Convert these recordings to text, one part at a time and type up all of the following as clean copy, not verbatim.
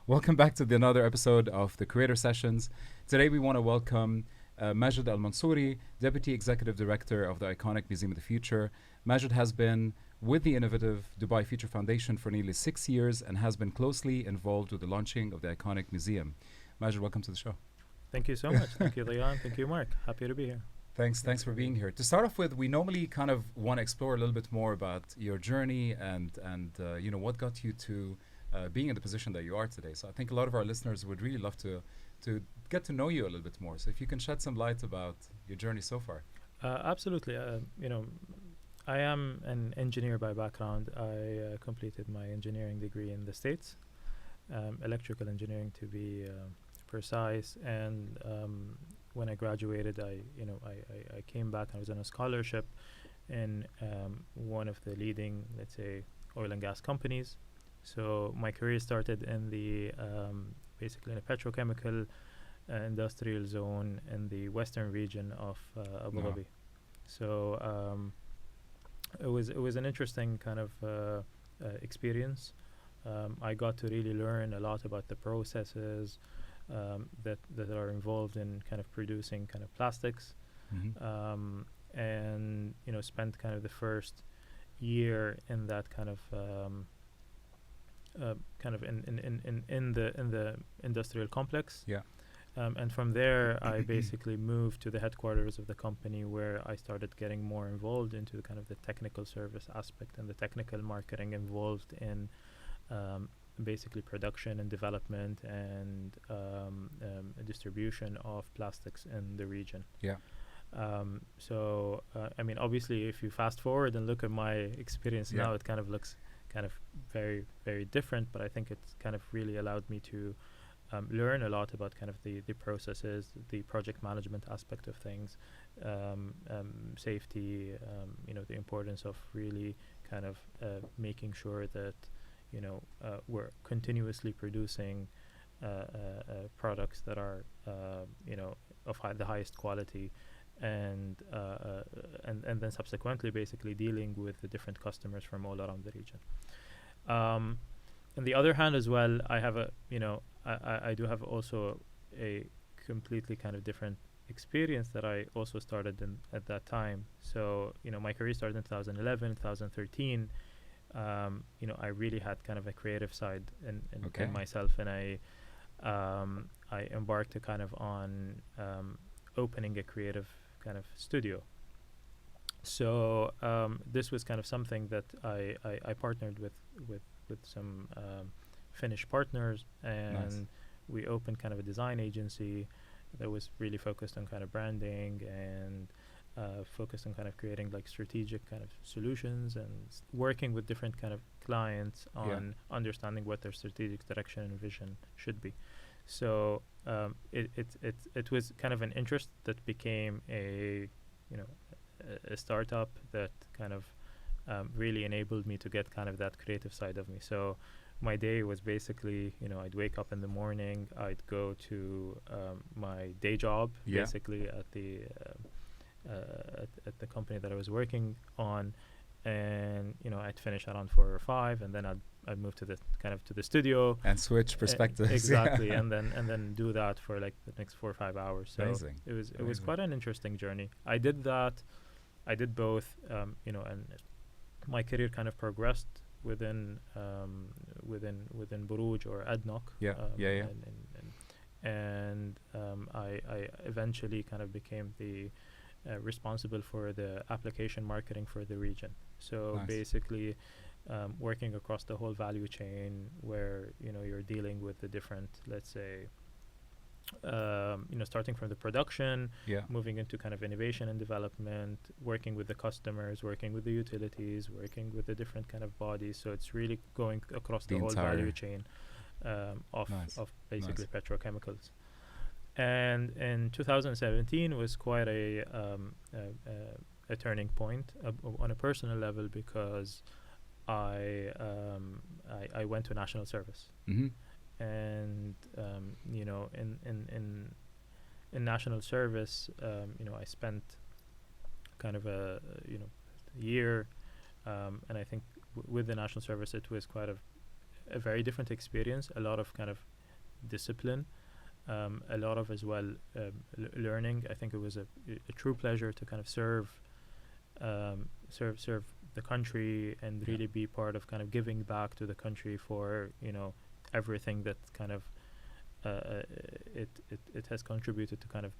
Welcome back to another episode of the Creator Sessions. Today we want to welcome Majed Al Mansoori, Deputy Executive Director of the iconic Museum of the Future. Majed has been with the innovative Dubai Future Foundation for nearly 6 years and has been closely involved with the launching of the iconic museum. Majed, welcome to the show. Thank you so much. Thank you, Leon. Thank you, Mark. Happy to be here. Thanks for being here. To start off with, we normally kind of want to explore a little bit more about your journey and what got you to being in the position that you are today. So I think a lot of our listeners would really love to get to know you a little bit more. So if you can shed some light about your journey so far. Absolutely. I am an engineer by background. I completed my engineering degree in the States, electrical engineering to be precise. And when I graduated, I came back. I was on a scholarship in one of the leading, let's say, oil and gas companies. So my career started in the basically in a petrochemical industrial zone in the western region of Abu Dhabi. So it was an interesting kind of experience. I got to really learn a lot about the processes that are involved in kind of producing kind of plastics, and spent kind of the first year in that kind of in the industrial complex. Yeah. And from there, I basically moved to the headquarters of the company, where I started getting more involved into kind of the technical service aspect and the technical marketing involved in basically production and development and distribution of plastics in the region. Yeah. Obviously, if you fast forward and look at my experience now, it kind of looks kind of very, very different, but I think it's kind of really allowed me to learn a lot about kind of the processes, the project management aspect of things, safety, the importance of really kind of making sure that, we're continuously producing products that are, of the highest quality, and then subsequently basically dealing with the different customers from all around the region. On the other hand as well, I have I do have also a completely kind of different experience that I also started at that time. So, my career started in 2011, 2013. I really had kind of a creative side in myself, and I embarked on opening a creative kind of studio. So this was kind of something that I partnered with some Finnish partners, and we opened kind of a design agency that was really focused on kind of branding and focused on kind of creating like strategic kind of solutions and working with different kind of clients on understanding what their strategic direction and vision should be. So it was kind of an interest that became a startup that kind of really enabled me to get kind of that creative side of me. So my day was basically, I'd wake up in the morning, I'd go to my day job, basically at the company that I was working on, and I'd finish around 4 or 5, and then I'd move to the studio and switch perspectives. Exactly, and then do that for like the next 4 or 5 hours. So Amazing. It was quite an interesting journey. I did that. I did both, and my career kind of progressed within Buruj or Adnoc. And I eventually kind of became the responsible for the application marketing for the region. So basically, working across the whole value chain, where you're dealing with the different, let's say, starting from the production, moving into kind of innovation and development, working with the customers, working with the utilities, working with the different kind of bodies. So it's really going across the whole value chain of basically petrochemicals. And in 2017 was quite a turning point on a personal level, because I went to national service. And in national service, I spent kind of a year, and I think with the national service it was quite a very different experience. A lot of kind of discipline, a lot of as well learning. I think it was a true pleasure to kind of serve the country and really be part of kind of giving back to the country for everything that kind of it has contributed to kind of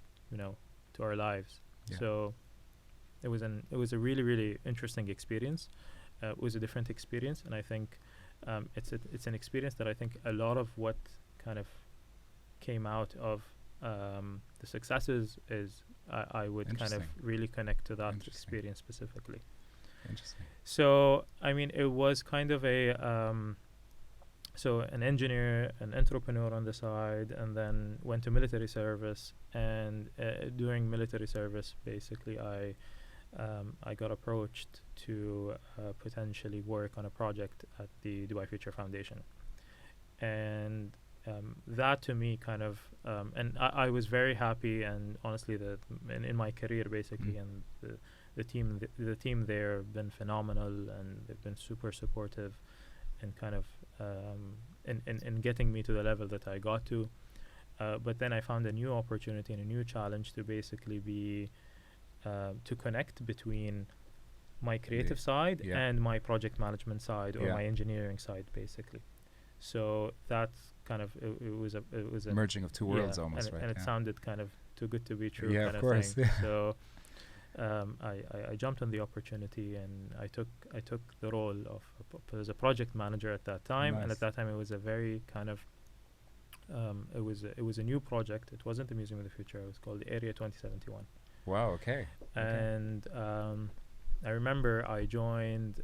to our lives. So it was a really, really interesting experience. It was a different experience, and I think it's an experience that I think a lot of what kind of came out of the successes is I would kind of really connect to that experience specifically. Interesting. So I mean, it was kind of a so an engineer, an entrepreneur on the side, and then went to military service. And during military service, basically, I got approached to potentially work on a project at the Dubai Future Foundation. And that to me kind of, and I was very happy, and honestly, in my career basically, and the team there have been phenomenal, and they've been super supportive, and kind of in getting me to the level that I got to. But then I found a new opportunity and a new challenge to basically be to connect between my creative side and my project management side or my engineering side, basically. So that's kind of it was a merging of two worlds almost, right? And it sounded kind of too good to be true. Yeah, kind of course. Thing. So I jumped on the opportunity, and I took the role of as a project manager at that time. Nice. And at that time, it was a very kind of it was a new project. It wasn't the Museum of the Future. It was called Area 2071. Wow. Okay. And I remember I joined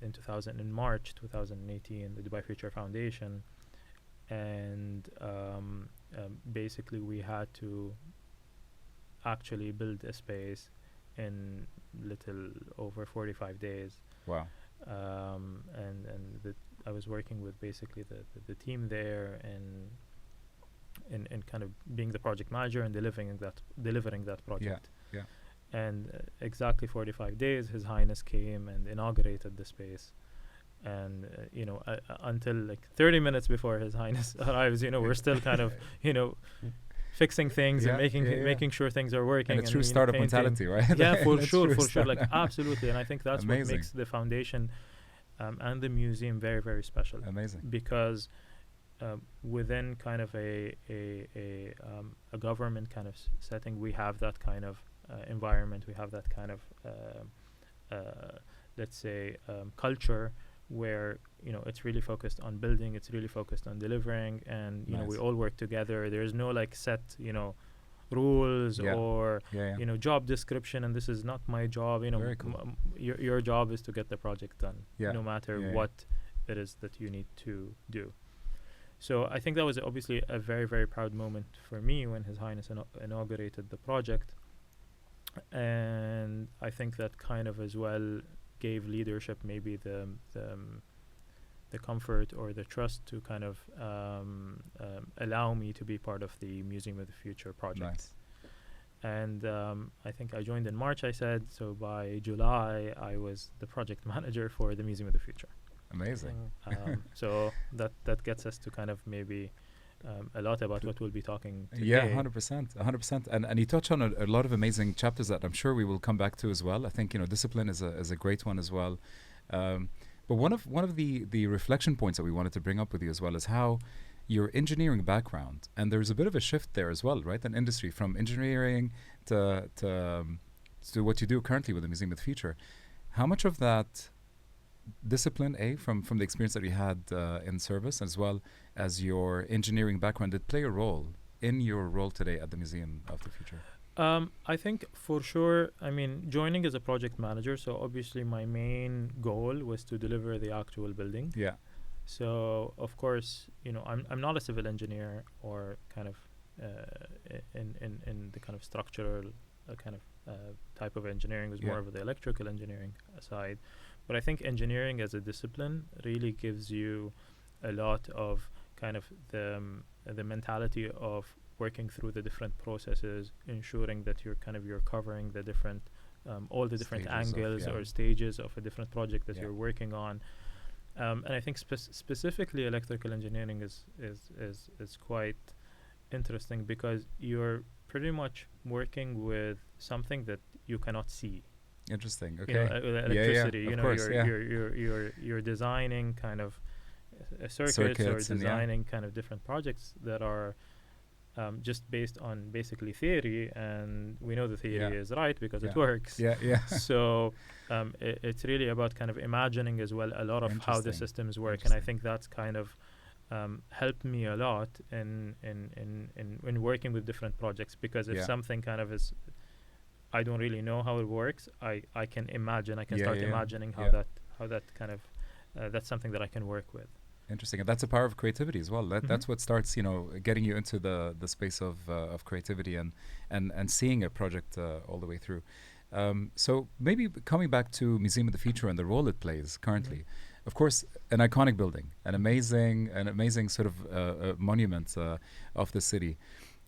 in March 2018 the Dubai Future Foundation, and basically we had to actually build a space in little over 45 days. Wow. And I was working with basically the team there, and kind of being the project manager and delivering that project. Yeah. And exactly 45 days, His Highness came and inaugurated the space. And until like 30 minutes before His Highness arrives, we're still kind of fixing things and making sure things are working. And a true startup mentality, right? Yeah, for sure, like absolutely. And I think that's what makes the foundation and the museum very, very special. Amazing. Because within kind of a government kind of setting, we have that kind of environment. We have that kind of let's say culture where it's really focused on building, it's really focused on delivering, and we all work together. There's no like set rules or job description, and this is not my job. Cool. Your job is to get the project done, no matter what it is that you need to do. So I think that was obviously a very, very proud moment for me when His Highness inaugurated the project, and I think that kind of as well gave leadership maybe the comfort or the trust to kind of allow me to be part of the Museum of the Future project. Nice. And I think I joined in March, I said. So by July, I was the project manager for the Museum of the Future. Amazing. So that gets us to kind of maybe a lot about what we'll be talking today. Yeah, 100%. And you touch on a lot of amazing chapters that I'm sure we will come back to as well. I think discipline is a great one as well. But one of the reflection points that we wanted to bring up with you as well is how your engineering background, and there's a bit of a shift there as well, right? An industry from engineering to what you do currently with the Museum of the Future. How much of that discipline, from the experience that you had in service, as well as your engineering background, did play a role in your role today at the Museum of the Future? I think for sure, I mean, joining as a project manager, so obviously my main goal was to deliver the actual building. Yeah. So of course, I'm not a civil engineer or kind of in the kind of structural kind of type of engineering. It was more of the electrical engineering side. But I think engineering as a discipline really gives you a lot of kind of the mentality of working through the different processes, ensuring that you're covering the different all the different angles or stages of a different project that you're working on. And I think specifically electrical engineering is quite interesting because you're pretty much working with something that you cannot see. Interesting. Okay. You know, electricity. Yeah. You Of know, course, you're designing kind of circuits or and designing kind of different projects that are just based on basically theory, and we know the theory is right because it works. Yeah. So it's really about kind of imagining as well a lot of how the systems work, and I think that's kind of helped me a lot in working with different projects, because if something kind of is, I don't really know how it works, I can imagine, I can start imagining how that kind of that's something that I can work with. Interesting, and that's the power of creativity as well. That's what starts, getting you into the space of creativity and seeing a project all the way through. So maybe coming back to Museum of the Future and the role it plays currently. Of course, an iconic building, an amazing sort of monument of the city.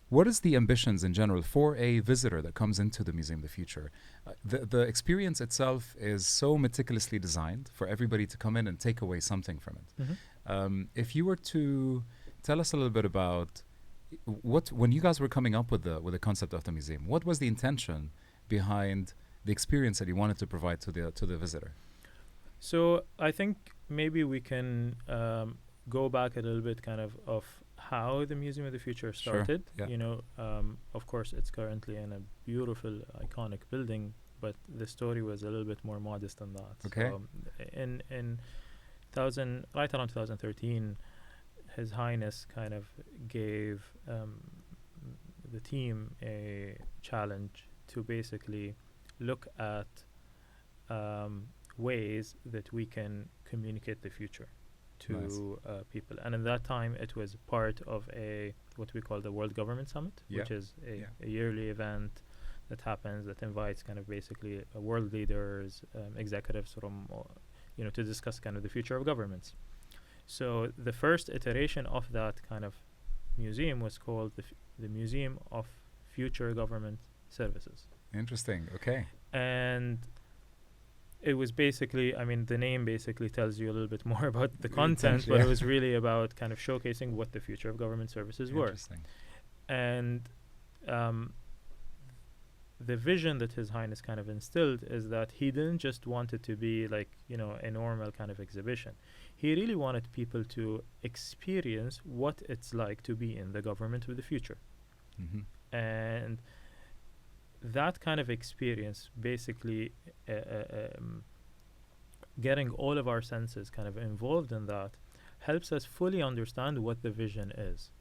What is the ambitions in general for a visitor that comes into the Museum of the Future? The experience itself is so meticulously designed for everybody to come in and take away something from it. If you were to tell us a little bit about when you guys were coming up with the concept of the museum, what was the intention behind the experience that you wanted to provide to the visitor? So I think maybe we can go back a little bit kind of how the Museum of the Future started. Sure. Of course, it's currently in a beautiful, iconic building, but the story was a little bit more modest than that. Okay. So right around 2013, His Highness kind of gave the team a challenge to basically look at ways that we can communicate the future to people. And in that time, it was part of what we call the World Government Summit, which is a yearly event that happens, that invites kind of basically world leaders, executives from, to discuss kind of the future of governments. So the first iteration of that kind of museum was called the Museum of Future Government Services. Interesting. Okay. And it was basically, the name basically tells you a little bit more about the content, but it was really about kind of showcasing what the future of government services were. Interesting. And the vision that His Highness kind of instilled is that he didn't just want it to be like, a normal kind of exhibition. He really wanted people to experience what it's like to be in the government of the future. Mm-hmm. And that kind of experience, basically getting all of our senses kind of involved in that, helps us fully understand what the vision is.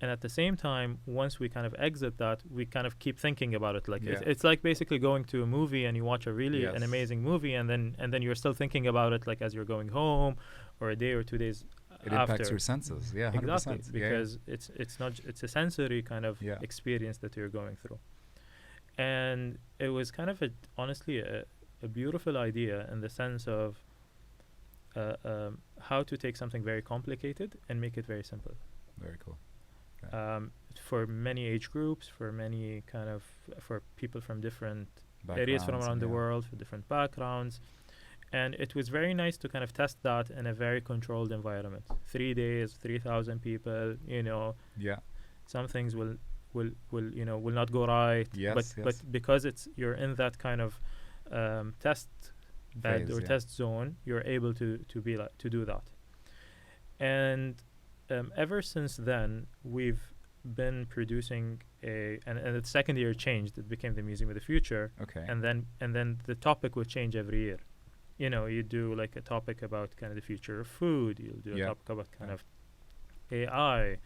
And at the same time, once we kind of exit that, we kind of keep thinking about it. Like it's like basically going to a movie and you watch an amazing movie, and then you're still thinking about it like as you're going home, or a day or 2 days it after. Impacts your senses. Yeah, 100%. Exactly, because it's a sensory kind of experience that you're going through. And it was kind of honestly a beautiful idea in the sense of how to take something very complicated and make it very simple. Very cool. For many age groups, for people from different areas from around the world, for different backgrounds. And it was very nice to kind of test that in a very controlled environment. 3 days, 3,000 people, some things will not go right. But because you're in that kind of test bed phase, or test zone, you're able to do that. And ever since then, we've been producing and the second year changed. It became the Museum of the Future. Okay. And then the topic would change every year. You do like a topic about kind of the future of food. You'll do a topic about kind of AI,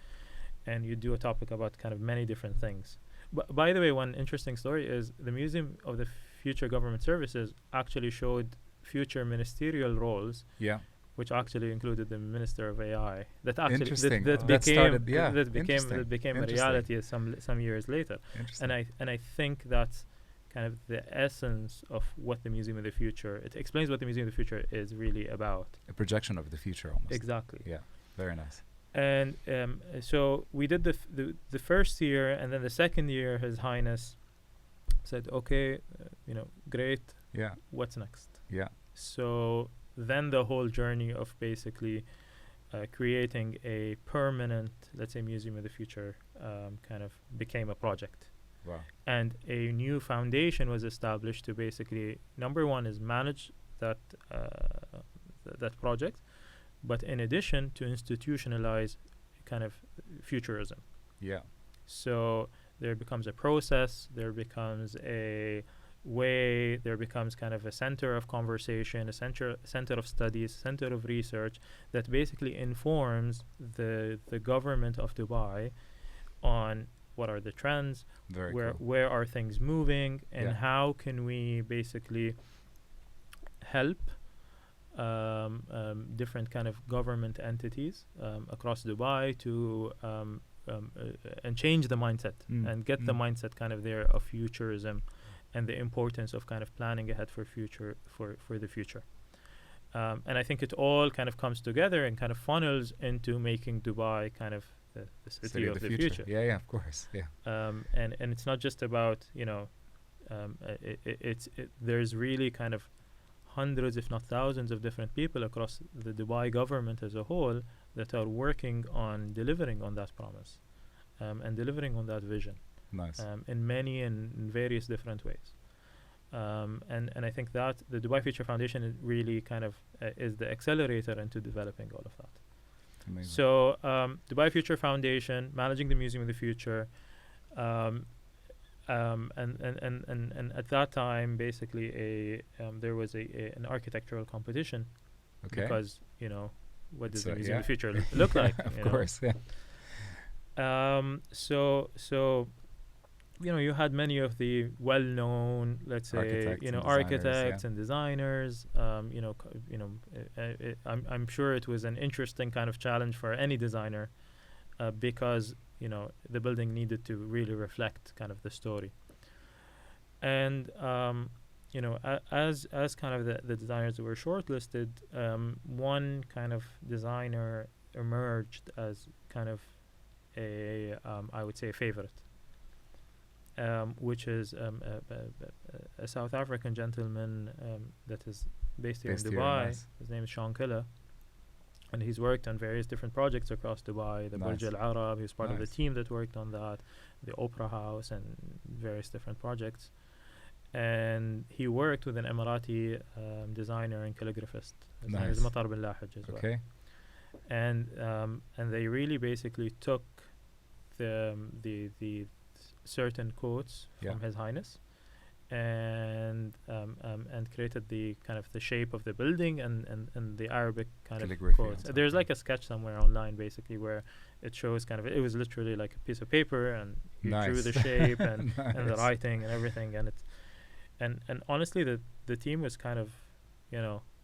and you do a topic about kind of many different things. By the way, one interesting story is the Museum of the Future Government Services actually showed future ministerial roles. Yeah. Which actually included the Minister of AI. That actually that became a reality some years later. And I think that's kind of the essence of what the Museum of the Future. It explains what the Museum of the Future is really about. A projection of the future, almost. Exactly. Yeah. Very nice. And so we did the first year, and then the second year, His Highness said, "Okay, great. Yeah. What's next?" Yeah. So then the whole journey of basically creating a permanent, let's say, museum of the future kind of became a project. Wow. And a new foundation was established to basically, number one is manage that that project, but in addition to institutionalize kind of futurism. Yeah. So there becomes a process, there becomes a way, there becomes kind of a center of conversation, a center of studies, center of research that basically informs the government of Dubai on what are the trends, Very cool. where are things moving, and how can we basically help different kind of government entities across Dubai to and change the mindset and get the mindset kind of there of futurism and the importance of kind of planning ahead for the future. And I think it all kind of comes together and kind of funnels into making Dubai kind of the city of the future. Yeah, of course. Yeah. And it's not just about, there's really kind of hundreds, if not thousands, of different people across the Dubai government as a whole that are working on delivering on that promise and delivering on that vision. Nice. In many and in various different ways. And I think that the Dubai Future Foundation is really kind of is the accelerator into developing all of that. Amazing. So Dubai Future Foundation, managing the Museum of the Future, and at that time, basically, there was an architectural competition. Okay. Because what does the Museum of the Future look like? Of course, yeah. So you had many of the well-known, let's say, architects and designers. I'm sure it was an interesting kind of challenge for any designer because the building needed to really reflect kind of the story. And as kind of the designers that were shortlisted, one kind of designer emerged as kind of I would say a favorite. Which is a South African gentleman that is based here in Dubai. Nice. His name is Sean Killer. And he's worked on various different projects across Dubai. The Burj Al Arab, he was part of the team that worked on that. The Opera House and various different projects. And he worked with an Emirati designer and calligraphist. His name is Matar bin Lahaj as well. Okay. And they really basically took the certain quotes from His Highness and created the kind of the shape of the building and the Arabic kind of quotes. There's like a sketch somewhere online basically where it shows kind of it was literally like a piece of paper and you drew the shape and the writing and everything, and it's and honestly the team was kind of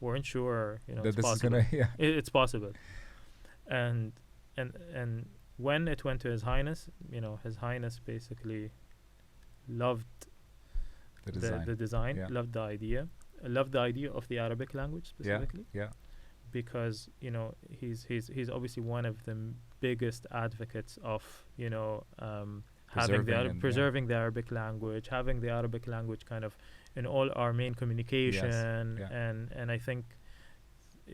weren't sure that it's possible. It's possible, and when it went to His Highness, His Highness basically loved the design, loved the idea of the Arabic language specifically. Yeah. Because he's obviously one of the biggest advocates of preserving the Arabic language, having the Arabic language kind of in all our main communication, and I think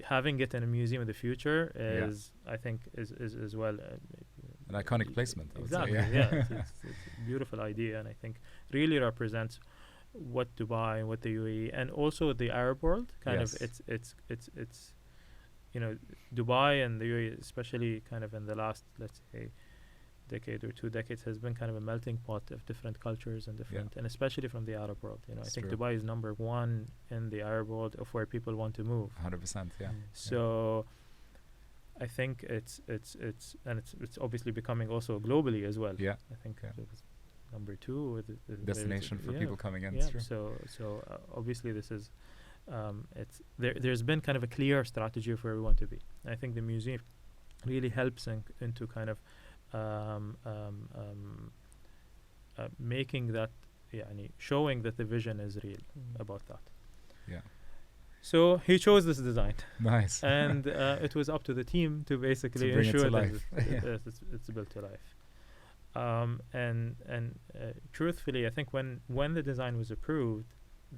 having it in a museum of the future is as well an iconic placement. Exactly. It's a beautiful idea, and I think really represents what Dubai and what the UAE and also the Arab world kind of it's Dubai and the UAE, especially kind of in the last, let's say, decade or 2 decades, has been kind of a melting pot of different cultures and different, and especially from the Arab world. I think Dubai is number 1 in the Arab world of where people want to move. 100%, yeah. So I think it's obviously becoming also globally as well. Yeah. I think it was number 2 with the destination for people coming in. Yeah. So obviously this is there's been kind of a clear strategy for where we want to be. And I think the museum really helps into kind of making that, showing that the vision is real about that. Yeah. So he chose this design. Nice. And it was up to the team to basically ensure that it's built to life. And truthfully, I think when the design was approved,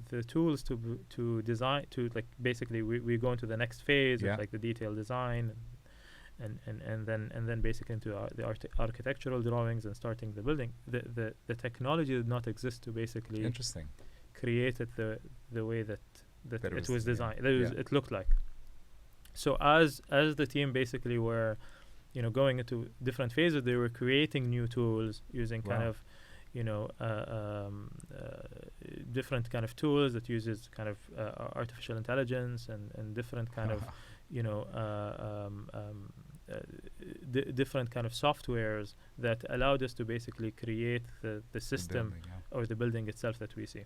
the tools to design, to like basically we go into the next phase Yeah. of like the detailed design, and then basically into the architectural drawings and starting the building. The technology did not exist to basically Interesting. create it the way that That it was- was yeah, designed. That yeah. it looked like. So as the team basically were, going into different phases, they were creating new tools using kind Wow. of, different kind of tools that uses kind of artificial intelligence and different kind of, different kind of softwares that allowed us to basically create the system building, yeah. or the building itself that we see.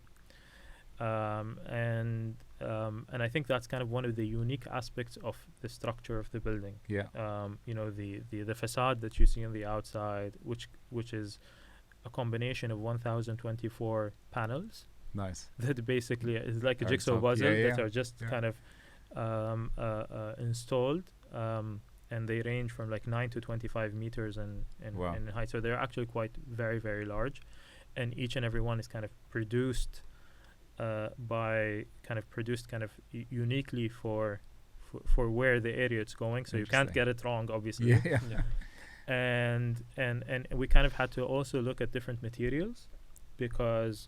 And I think that's kind of one of the unique aspects of the structure of the building. Yeah. The facade that you see on the outside, which is a combination of 1024 panels Nice. that basically is like a Are jigsaw top- puzzle yeah, that yeah, are just yeah. kind of installed, and they range from like 9 to 25 meters Wow. in height. So they're actually quite very, very large, and each and every one is kind of produced uniquely for where the area it's going. So you can't Interesting. get it wrong, obviously. Yeah, yeah. Yeah. And we kind of had to also look at different materials because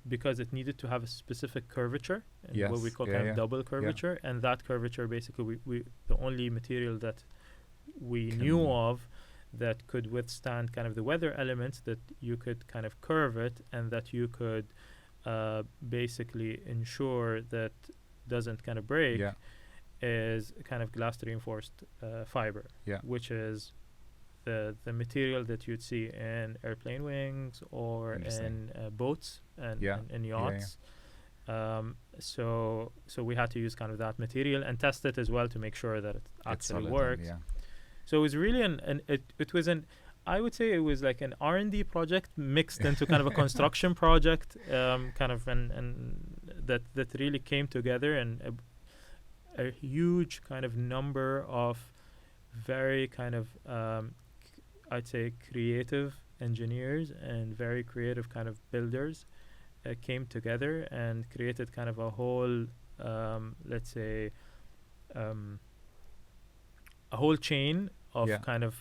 because it needed to have a specific curvature, and what we Yes, call yeah, kind yeah, of double curvature, and that curvature basically we the only material that we knew of that could withstand kind of the weather elements, that you could kind of curve it and that you could basically ensure that doesn't kind of break, Yeah. is kind of glass reinforced fiber, Yeah. which is the material that you'd see in airplane wings or Interesting. in boats and Yeah. in Yeah, yeah. yachts. So we had to use kind of that material and test it as well to make sure that it It's actually solid and- works. Yeah. So it was really it was I would say it was like an R&D project mixed into kind of a construction project, kind of and that really came together, and a huge kind of number of very kind of I'd say creative engineers and very creative kind of builders came together and created kind of a whole let's say a whole chain of Yeah. kind of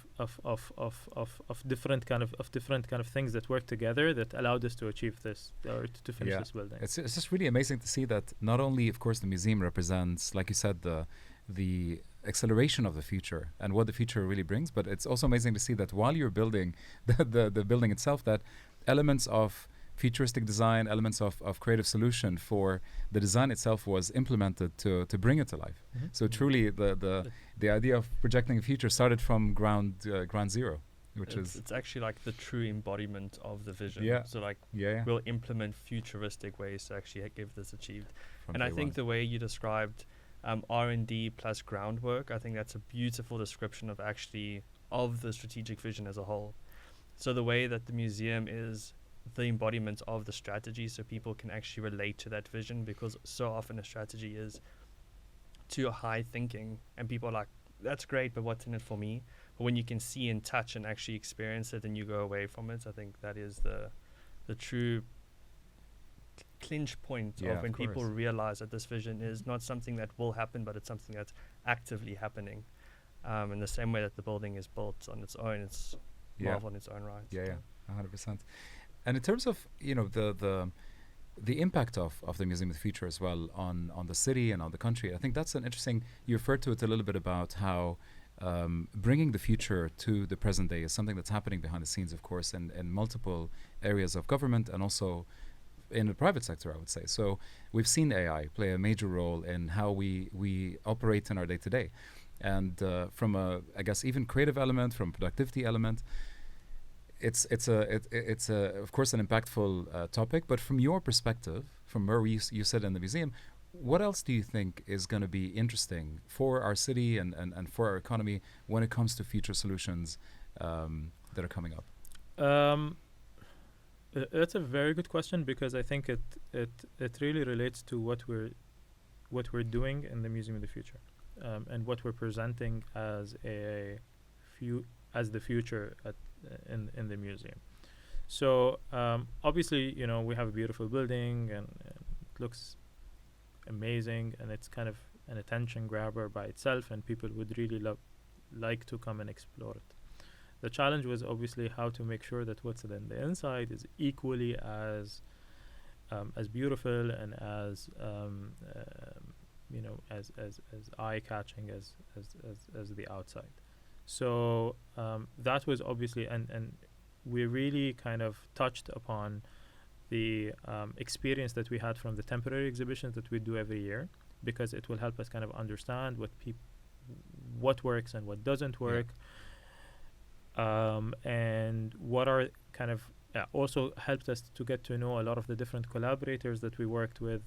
different kind of things that work together that allowed us to achieve this or to finish Yeah. this building. It's just really amazing to see that not only, of course, the museum represents, like you said, the acceleration of the future and what the future really brings, but it's also amazing to see that while you're building the building itself, that elements of futuristic design, elements of creative solution for the design itself was implemented to bring it to life. Mhm. So truly, the idea of projecting a future started from ground zero, which It's actually like the true embodiment of the vision. Yeah. So like yeah. we'll implement futuristic ways to actually give this achieved. from And I day think one. the way you described R&D plus groundwork, I think that's a beautiful description of actually of the strategic vision as a whole. So the way that the museum is the embodiment of the strategy, so people can actually relate to that vision, because so often a strategy is too high thinking and people are like, that's great, but what's in it for me? But when you can see and touch and actually experience it and you go away from it, I think that is the true clinch point Yeah, of when of people course. realize that this vision is not something that will happen, but it's something that's actively happening. In the same way that the building is built on its own, it's Yeah. marvel on its own right. Yeah, 100%. And in terms of the impact of the Museum of the Future as well on the city and on the country, I think that's an interesting. You referred to it a little bit about how bringing the future to the present day is something that's happening behind the scenes, of course, in multiple areas of government and also in the private sector, I would say. So we've seen AI play a major role in how we operate in our day to day, and from a, I guess, even creative element, from productivity element. It's of course an impactful topic, but from your perspective, from where you sit in the museum, what else do you think is going to be interesting for our city and for our economy when it comes to future solutions that are coming up? That's a very good question, because I think it really relates to what we're doing in the Museum of the Future, and what we're presenting as the future in the museum. So obviously, we have a beautiful building and it looks amazing, and it's kind of an attention grabber by itself, and people would really like to come and explore it. The challenge was obviously how to make sure that what's in the inside is equally as beautiful and as as eye catching as the outside. So that was obviously, and we really kind of touched upon the experience that we had from the temporary exhibitions that we do every year, because it will help us kind of understand what works and what doesn't work, and what are kind of also helped us to get to know a lot of the different collaborators that we worked with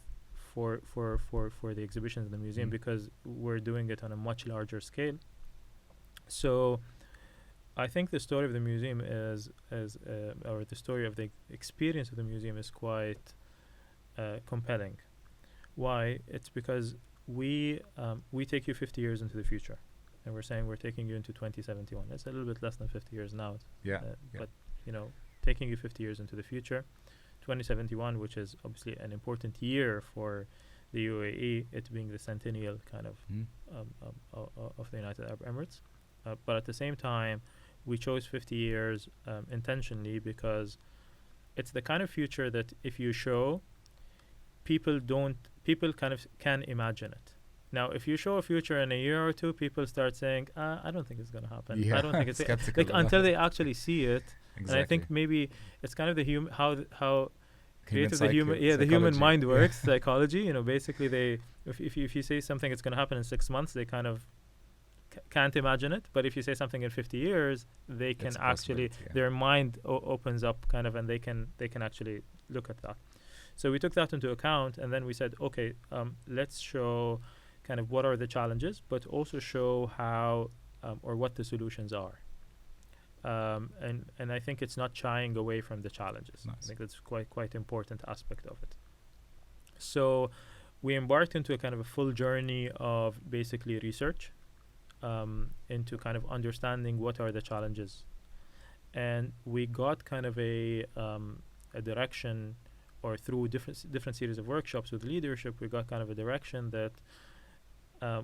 for the exhibitions in the museum, because we're doing it on a much larger scale. So I think the story of the museum or the story of the experience of the museum is quite compelling. Why? It's because we take you 50 years into the future, and we're saying we're taking you into 2071. It's a little bit less than 50 years now. But taking you 50 years into the future, 2071, which is obviously an important year for the UAE, it being the centennial kind of of the United Arab Emirates. But at the same time, we chose 50 years intentionally because it's the kind of future that if you show, people kind of can imagine it. Now, if you show a future in a year or two, people start saying, I don't think it's going to happen. I don't think it's like until they actually see it. Exactly. And I think maybe it's kind of the how creative the human mind works, psychology. Basically if you say something it's going to happen in 6 months, they kind of can't imagine it. But if you say something in 50 years, they can actually their mind opens up kind of, and they can actually look at that. So we took that into account, and then we said, okay, let's show kind of what are the challenges, but also show how or what the solutions are. And I think it's not shying away from the challenges. Nice. I think that's quite important aspect of it. So we embarked into a kind of a full journey of basically research into kind of understanding what are the challenges, and we got kind of a direction, or through different series of workshops with leadership, we got kind of a direction that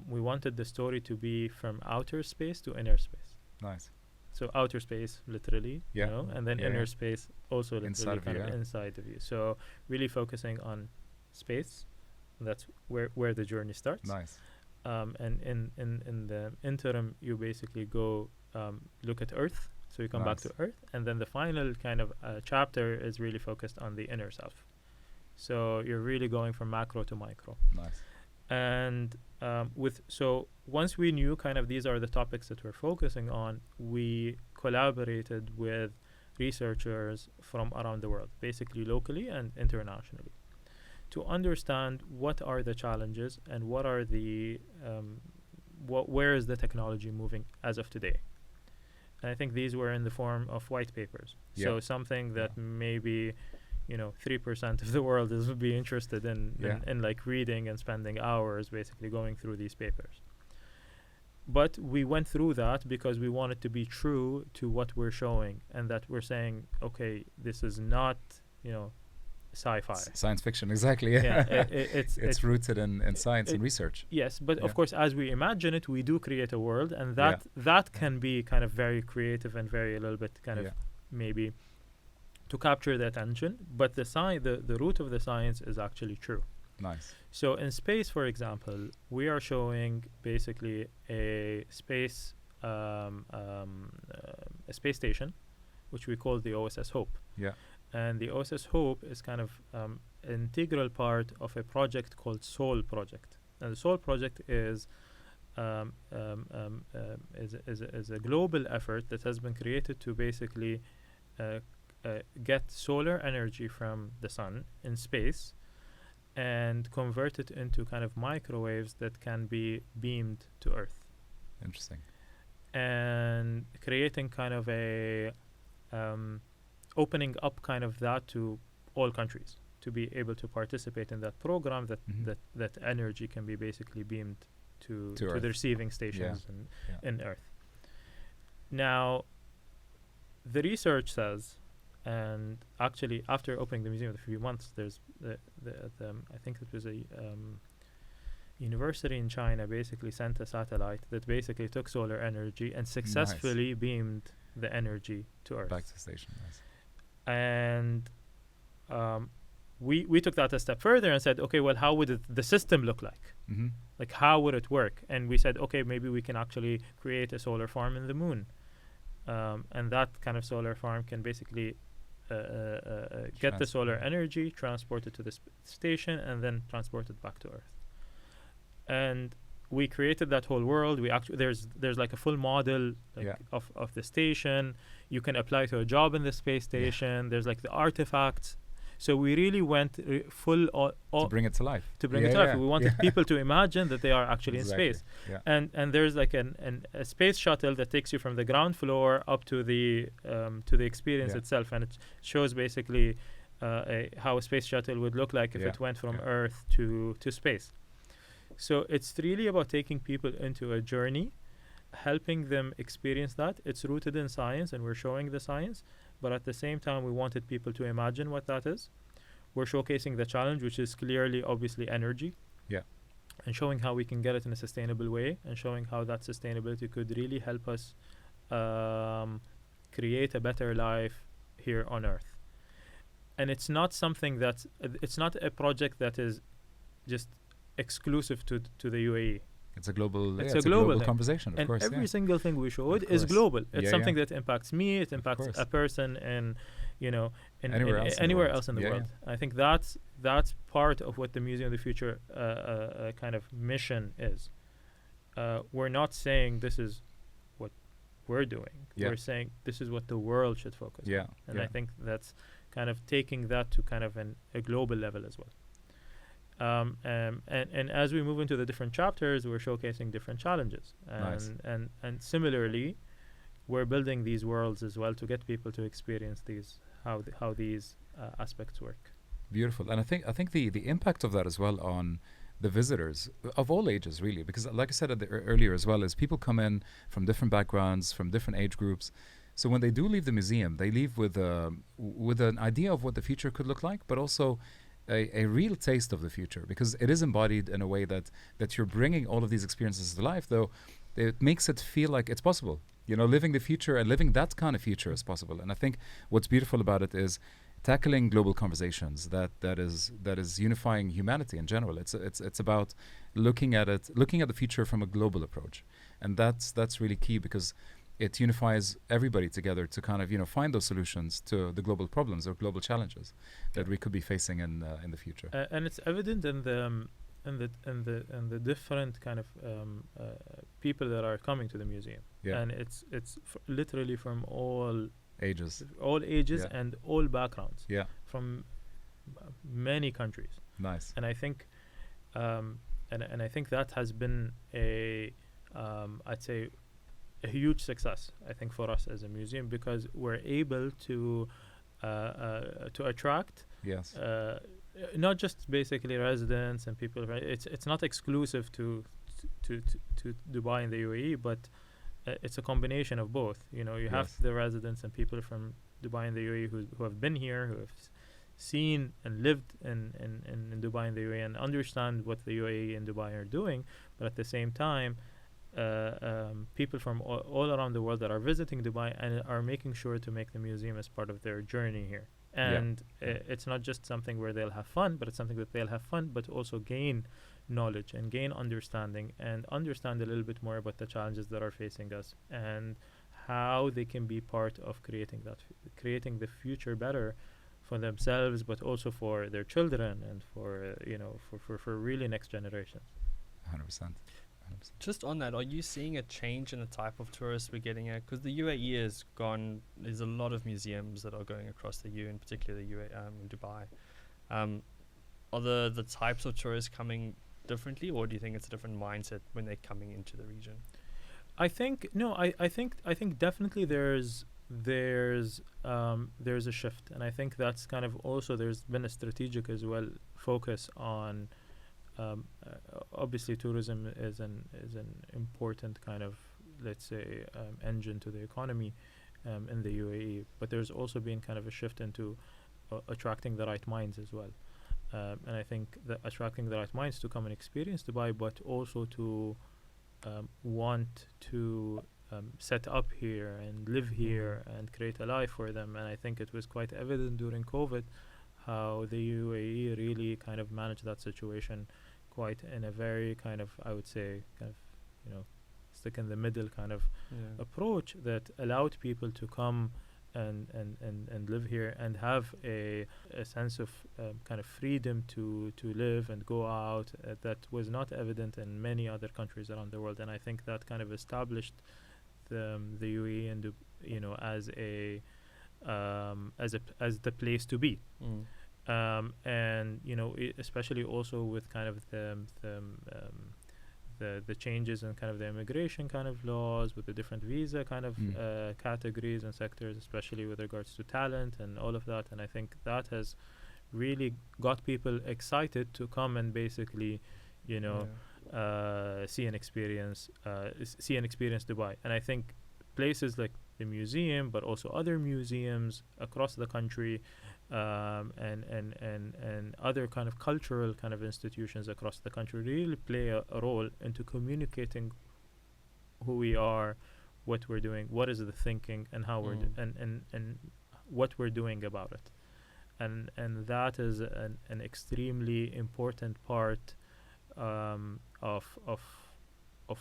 we wanted the story to be from outer space to inner space. Nice. So outer space, literally, and then inner space, also literally inside of you. So really focusing on space, that's where the journey starts. Nice. And in the interim, you basically go look at Earth. So you come back to Earth, and then the final kind of chapter is really focused on the inner self. So you're really going from macro to micro. Nice. And so once we knew kind of these are the topics that we're focusing on, we collaborated with researchers from around the world, basically locally and internationally, to understand what are the challenges and what are the where is the technology moving as of today. And I think these were in the form of white papers. So something that maybe 3% of the world would be interested in like reading and spending hours basically going through these papers. But we went through that because we wanted to be true to what we're showing, and that we're saying, okay, this is not sci-fi, science fiction. Exactly. It's rooted in science and research. Yes, but of course, as we imagine it, we do create a world, and that can be kind of very creative and very a little bit kind of maybe to capture the attention, but the root of the science is actually true. Nice. So in space, for example, we are showing basically a space station, which we call the OSS Hope. Yeah. And the OSS Hope is kind of an integral part of a project called Soul Project. And the Soul Project is a global effort that has been created to basically get solar energy from the sun in space and convert it into kind of microwaves that can be beamed to Earth. Interesting. And creating kind of a opening up kind of that to all countries to be able to participate in that program, that energy can be basically beamed to the receiving stations in Earth. Now, the research says, And actually, after opening the museum in a few months, there's I think it was a university in China basically sent a satellite that basically took solar energy and successfully beamed the energy to Earth. Back to the station. Nice. And we took that a step further and said, okay, well, how would the system look like? Mm-hmm. Like, how would it work? And we said, okay, maybe we can actually create a solar farm in the moon. And that kind of solar farm can basically get the solar energy, transport it to the station, and then transport it back to Earth. And we created that whole world. We actually there's like a full model of the station. You can apply to a job in the space station. There's like the artifacts. So we really went full to bring it to life. We wanted people to imagine that they are actually in space. Yeah. And there's like a space shuttle that takes you from the ground floor up to the experience itself, and it shows basically how a space shuttle would look like if it went from Earth to space. So it's really about taking people into a journey, helping them experience that. It's rooted in science, and we're showing the science. But at the same time, we wanted people to imagine what that is. We're showcasing the challenge, which is clearly, obviously, energy. Yeah. And showing how we can get it in a sustainable way, and showing how that sustainability could really help us create a better life here on Earth. And it's not something it's not a project that is just exclusive to the UAE. It's a global. It's a global conversation, of course. And every single thing we showed is global. It's something that impacts me. It impacts a person, and anywhere else in the world. I think that's part of what the Museum of the Future kind of mission is. We're not saying this is what we're doing. We're saying this is what the world should focus on. And I think that's kind of taking that to kind of a global level as well. And as we move into the different chapters, we're showcasing different challenges, and similarly, we're building these worlds as well to get people to experience how these aspects work. Beautiful, and I think the impact of that as well on the visitors of all ages, really, because like I said earlier as well, is people come in from different backgrounds, from different age groups. So when they do leave the museum, they leave with an idea of what the future could look like, but also a real taste of the future, because it is embodied in a way that you're bringing all of these experiences to life, though it makes it feel like it's possible. Living the future and living that kind of future is possible. And I think what's beautiful about it is tackling global conversations that is unifying humanity in general. It's about looking at the future from a global approach, and that's really key, because it unifies everybody together to kind of find those solutions to the global problems or global challenges that we could be facing in the future. And it's evident in the different kind of people that are coming to the museum. And it's literally from all ages, and all backgrounds. From many countries. Nice. And I think and I think that has been I'd say a huge success, I think, for us as a museum, because we're able to attract not just basically residents and people. It's not exclusive to Dubai and the UAE, but it's a combination of both. You have the residents and people from Dubai and the UAE who have been here, who have seen and lived in Dubai and the UAE, and understand what the UAE and Dubai are doing, but at the same time, people from all around the world that are visiting Dubai and are making sure to make the museum as part of their journey here. And it's not just something where they'll have fun, but it's something that they'll have fun, but also gain knowledge and gain understanding, and understand a little bit more about the challenges that are facing us, and how they can be part of creating the future better for themselves, but also for their children, and for really next generations. 100%. Just on that, are you seeing a change in the type of tourists we're getting at? Because the UAE has gone, there's a lot of museums that are going across the UAE, in particular the UAE, Dubai. Are the types of tourists coming differently, or do you think it's a different mindset when they're coming into the region? I think definitely there's a shift, and I think that's kind of also, there's been a strategic as well focus on obviously tourism is an important kind of, let's say, engine to the economy, in the UAE. But there's also been kind of a shift into attracting the right minds as well. And I think that attracting the right minds to come and experience Dubai, but also to want to set up here and live here and create a life for them. And I think it was quite evident during COVID how the UAE really kind of managed that situation quite in a very kind of, I would say, kind of, stick in the middle kind of approach that allowed people to come and live here and have a sense of kind of freedom to live and go out that was not evident in many other countries around the world. And I think that kind of established the UAE and as the place to be. And especially also with kind of the changes in kind of the immigration kind of laws, with the different visa kind of categories and sectors, especially with regards to talent and all of that. And I think that has really got people excited to come and basically, see and experience Dubai. And I think places like the museum, but also other museums across the country, and other kind of cultural kind of institutions across the country really play a role into communicating who we are, what we're doing, what is the thinking, and how we're and what we're doing about it. And that is an extremely important part of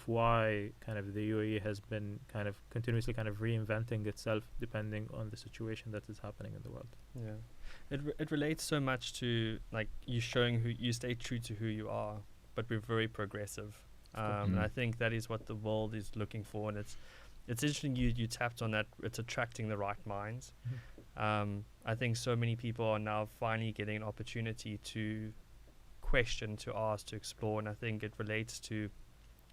why kind of the UAE has been kind of continuously kind of reinventing itself depending on the situation that is happening in the world. Yeah, it relates so much to like you showing who you stay true to who you are, but we're very progressive, and I think that is what the world is looking for. And it's interesting you tapped on that. It's attracting the right minds. I think so many people are now finally getting an opportunity to question, to ask, to explore, and I think it relates to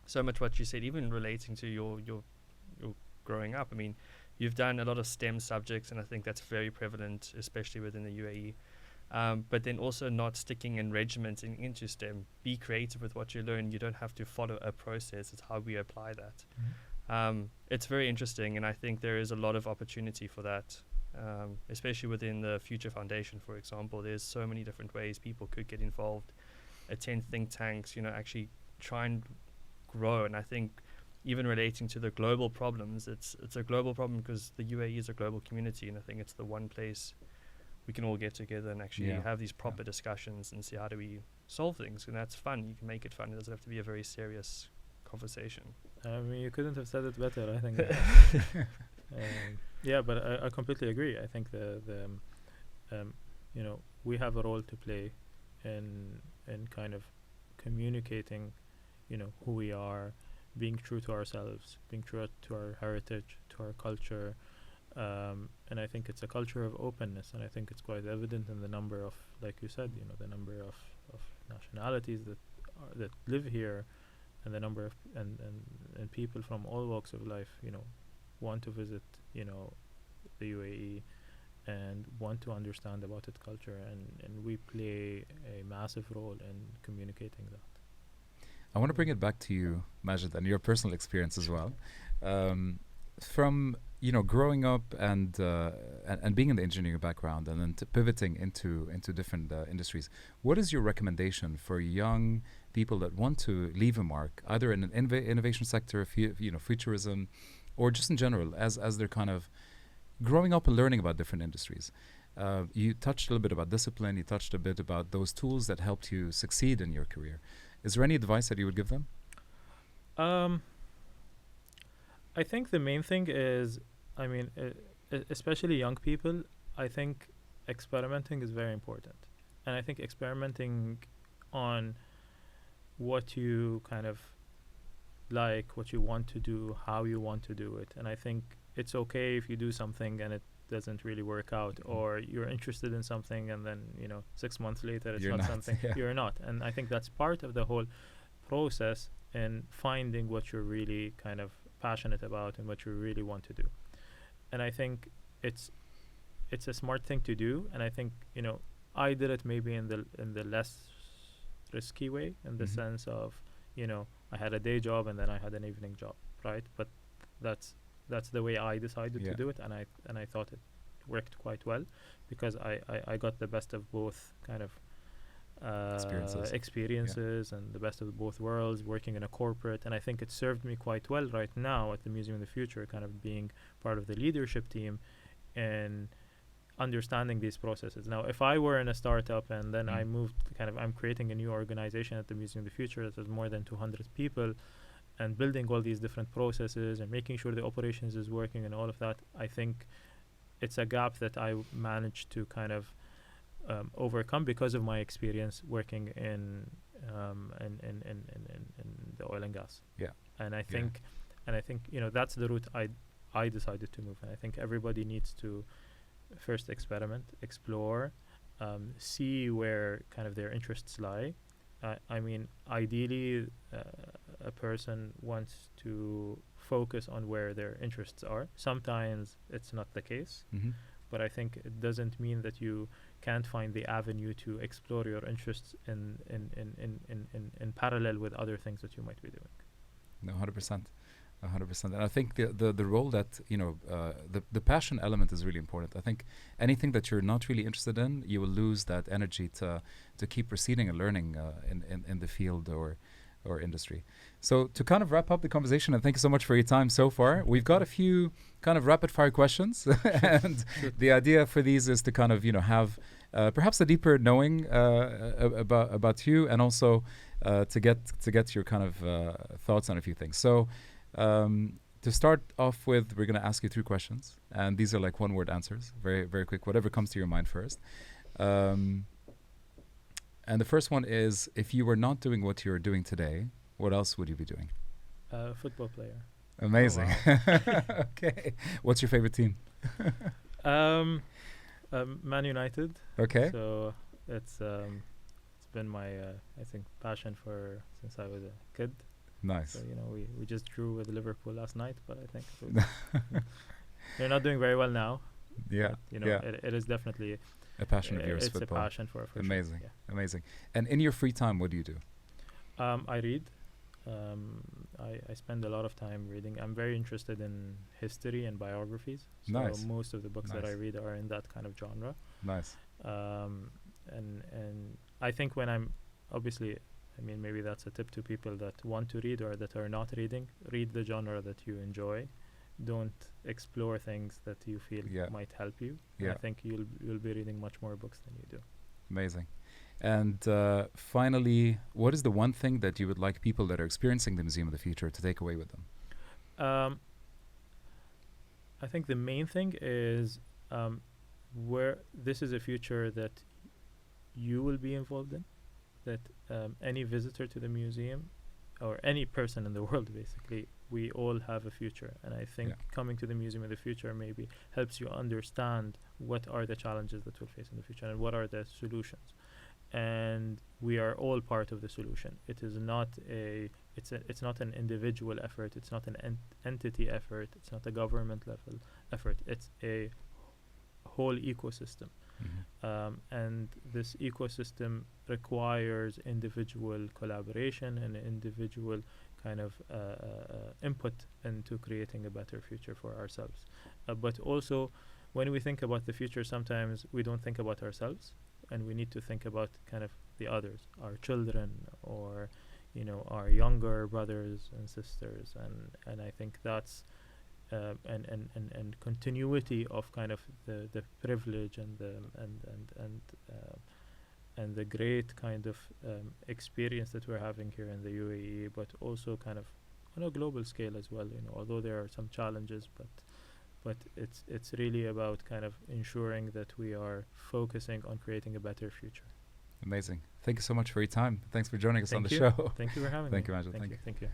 so much what you said, even relating to your growing up. I mean, you've done a lot of STEM subjects, and I think that's very prevalent, especially within the UAE. But then also not sticking and regimenting into STEM. Be creative with what you learn. You don't have to follow a process. It's how we apply that. It's very interesting, and I think there is a lot of opportunity for that, especially within the Future Foundation, for example. There's so many different ways people could get involved, attend think tanks, actually try and grow. And I think even relating to the global problems, it's a global problem because the UAE is a global community, and I think it's the one place we can all get together and actually have these proper discussions and see how do we solve things. And that's fun. You can make it fun. It doesn't have to be a very serious conversation. I mean, you couldn't have said it better, I think. But I completely agree. I think we have a role to play in kind of communicating who we are, being true to ourselves, being true to our heritage, to our culture, and I think it's a culture of openness, and I think it's quite evident in the number of, like you said, the number of nationalities that live here, and the number of and people from all walks of life, want to visit, the UAE, and want to understand about its culture, and we play a massive role in communicating that. I want to bring it back to you, Majed, and your personal experience as well. From growing up and being in the engineering background, and then pivoting into different industries, what is your recommendation for young people that want to leave a mark, either in an innovation sector, futurism, or just in general, as they're kind of growing up and learning about different industries? You touched a little bit about discipline. You touched a bit about those tools that helped you succeed in your career. Is there any advice that you would give them? I think the main thing is, especially young people, I think experimenting is very important. And I think experimenting on what you kind of like, what you want to do, how you want to do it. And I think it's okay if you do something and it doesn't really work out, or you're interested in something and then 6 months later it's not something you're not. And I think that's part of the whole process in finding what you're really kind of passionate about and what you really want to do. And I think it's a smart thing to do, and I think I did it maybe in the less risky way, in the sense of I had a day job and then I had an evening job, right? But that's that's the way I decided Yeah. to do it, and I thought it worked quite well, because I got the best of both kind of experiences and the best of both worlds, working in a corporate, and I think it served me quite well right now at the Museum of the Future, kind of being part of the leadership team and understanding these processes. Now, if I were in a startup and then I moved, I'm creating a new organization at the Museum of the Future that has more than 200 people, and building all these different processes and making sure the operations is working and all of that, I think it's a gap that I managed to kind of overcome because of my experience working in the oil and gas. Yeah. And I think that's the route I decided to move. And I think everybody needs to first experiment, explore, see where kind of their interests lie. I mean, ideally, a person wants to focus on where their interests are. Sometimes it's not the case, but I think it doesn't mean that you can't find the avenue to explore your interests in parallel with other things that you might be doing. No, 100%. 100%. And I think the role that, the passion element is really important. I think anything that you're not really interested in, you will lose that energy to keep proceeding and learning in the field or industry. So to kind of wrap up the conversation, and thank you so much for your time so far. We've got a few kind of rapid fire questions. And the idea for these is to kind of, have perhaps a deeper knowing about you, and also to get your kind of thoughts on a few things. So to start off with, we're going to ask you 3 questions, and these are like one-word answers, very, very quick, whatever comes to your mind first. And the first one is, if you were not doing what you're doing today, what else would you be doing? Football player. Amazing. Oh, wow. Okay. What's your favorite team? Man United. Okay. So it's been my I think passion since I was a kid. Nice. So we just drew with Liverpool last night, but I think they're not doing very well now. Yeah. But, it is definitely a passion of yours. It's football. a passion for Amazing. sure. Yeah. Amazing. And in your free time, what do you do? I read. I spend a lot of time reading. I'm very interested in history and biographies. So Nice. most of the books that Nice. I read are in that kind of genre. Nice. And I think when I'm obviously, I mean, maybe that's a tip to people that want to read or that are not reading. Read the genre that you enjoy. Don't explore things that you feel might help you. Yeah. I think you'll be reading much more books than you do. Amazing. And finally, what is the one thing that you would like people that are experiencing the Museum of the Future to take away with them? I think the main thing is where this is a future that you will be involved in, that any visitor to the museum or any person in the world, basically, we all have a future. And I think coming to the Museum of the Future maybe helps you understand what are the challenges that we'll face in the future and what are the solutions. And we are all part of the solution. It is not it's not an individual effort. It's not an entity effort. It's not a government level effort. It's a whole ecosystem. Mm-hmm. And this ecosystem requires individual collaboration and individual kind of input into creating a better future for ourselves. But also, when we think about the future, sometimes we don't think about ourselves, and we need to think about kind of the others, our children, or our younger brothers and sisters, and I think that's and continuity of kind of the privilege and the great kind of experience that we're having here in the UAE, but also kind of on a global scale as well. Although there are some challenges, but it's really about kind of ensuring that we are focusing on creating a better future. Amazing. Thank you so much for your time. Thanks for joining us on the Thank show. Thank you for having me. Thank you, Majed. Thank you.